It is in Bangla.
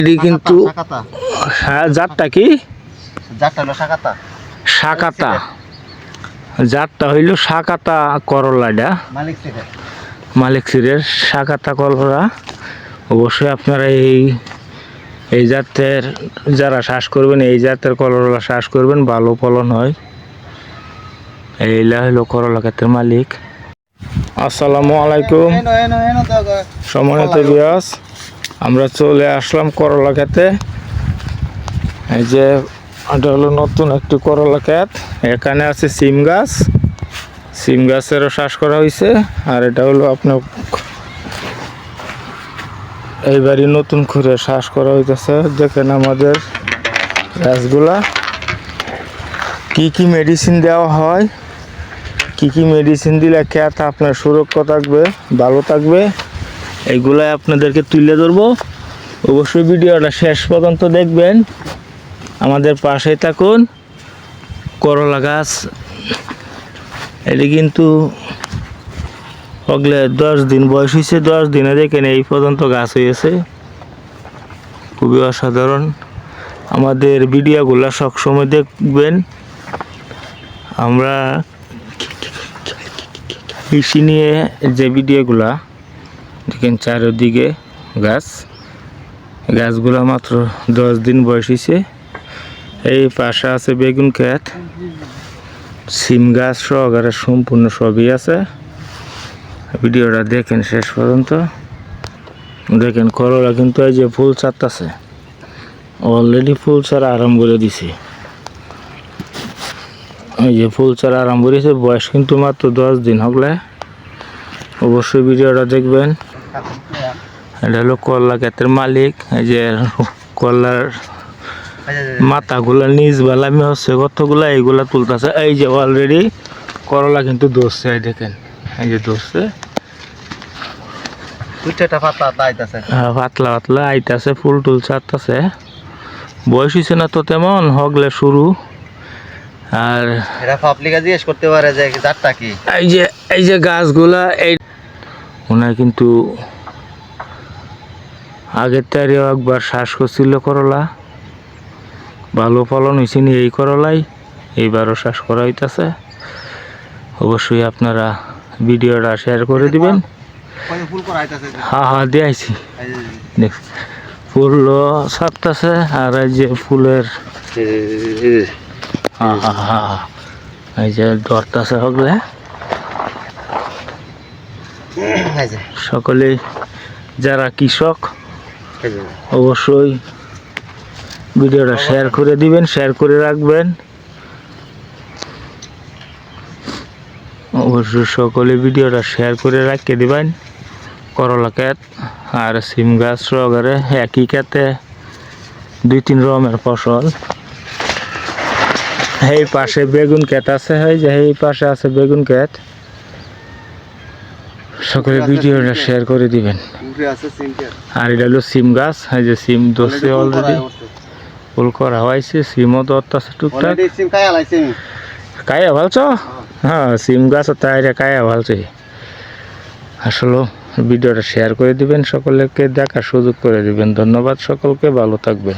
এটি কিন্তু হ্যাঁ জাতটা কি শাকাতা জাতটা হইল শাকাতা করলাটা মালিক সিরের শাকাতা করলা। অবশ্যই আপনারা এই জাতের যারা চাষ করবেন এই জাতের করলা চাষ করবেন, ভালো ফলন হয়। এইলা হলো করলা ক্ষেতের মালিক। আসসালামু আলাইকুম সম্মানিত ভিউয়ার্স, আমরা চলে আসলাম করলা ক্ষেতে। এই যে এটা হলো নতুন একটি করলা ক্ষেত। এখানে আছে সিম গাছেরও চাষ করা হয়েছে। আর এটা হলো আপনার এইবারই নতুন করে চাষ করা হইতেছে। দেখেন আমাদের গাছগুলা কি কি মেডিসিন দেওয়া হয়, কি কি মেডিসিন দিলে ক্ষেত আপনার সুরক্ষা থাকবে, ভালো থাকবে, এইগুলাই আপনাদেরকে তুলে ধরবো। অবশ্যই ভিডিওটা শেষ পর্যন্ত দেখবেন, আমাদের পাশেই থাকুন। করলা গাছ এটি কিন্তু হগলে 10 দিন বয়স হয়েছে। 10 দিনে দেখেন এই পর্যন্ত গাছ হয়েছে, খুবই অসাধারণ। আমাদের ভিডিওগুলো সবসময় দেখবেন। আমরা কৃষি নিয়ে যে ভিডিওগুলা দেখেন, চারিদিকে গাছগুলা মাত্র 10 দিন বয়স হয়েছে। এই পাশে আছে বেগুন ক্ষেত, সিম গাছ সহকারে সম্পূর্ণ সবই আছে। ভিডিওটা দেখেন শেষ পর্যন্ত। দেখেন করলা কিন্তু এই যে ফুল ছাড়তেছে, অলরেডি ফুল ছাড়া আরম্ভ করে দিছে। এই যে ফুল ছাড়া আরম্ভ করেছে, বয়স কিন্তু মাত্র 10 দিন হলে। অবশ্যই ভিডিওটা দেখবেন। এটা হলো করলা ক্ষেতের মালিক। এই যে করলার মাথাগুলা নিজ বেলামি হচ্ছে কতগুলা, এইগুলা তুলতেছে। এই যে অলরেডি করলা কিন্তু ধরছে, দেখেন এই যে ধরছে, পাতলা পাতলা আইতাছে, ফুল টুল ছাড়তেছে। বয়স হয়েছে না তো তেমন, হগলে শুরু। আর জিজ্ঞেস করতে পারে যে জাতটা কি। এই যে গাছগুলা এই ওনার কিন্তু আগের তারিও একবার শ্বাস করছিল করলা, ভালো ফলন হয়েছে নি এই করলাই, এইবারও শ্বাস করা হইতেছে। অবশ্যই আপনারা ভিডিওটা শেয়ার করে দিবেন। হ্যাঁ দিয়েছি, ফুল ছাড়তেছে। আর এই যে ফুলের এই যে ধরতেছে হগলে। সকলে যারা কৃষক অবশ্যই ভিডিওটা শেয়ার করে দিবেন, শেয়ার করে রাখবেন। অবশ্যই সকলে ভিডিওটা শেয়ার করে রাখিয়ে দিবেন। করলা ক্ষেত আর সিম গাছ সহকারে একই ক্ষেতে 2-3 রকমের ফসল। এই পাশে বেগুন ক্ষেত আছে, এই পাশে আছে বেগুন ক্ষেত। সকলে ভিডিওটা শেয়ার করে দিবেন। আর এটা হলো সিম গাছ, এই যে সিম ধরছে অলরেডি, ফুল করা হয়েছে, সিমও ধরতেছে টুকটাক। কায়া ভালছো? হ্যাঁ, সিম গাছ তাই কায়া ভালছে। আসলে ভিডিওটা শেয়ার করে দিবেন, সকলকে দেখার সুযোগ করে দিবেন। ধন্যবাদ সকলকে, ভালো থাকবেন।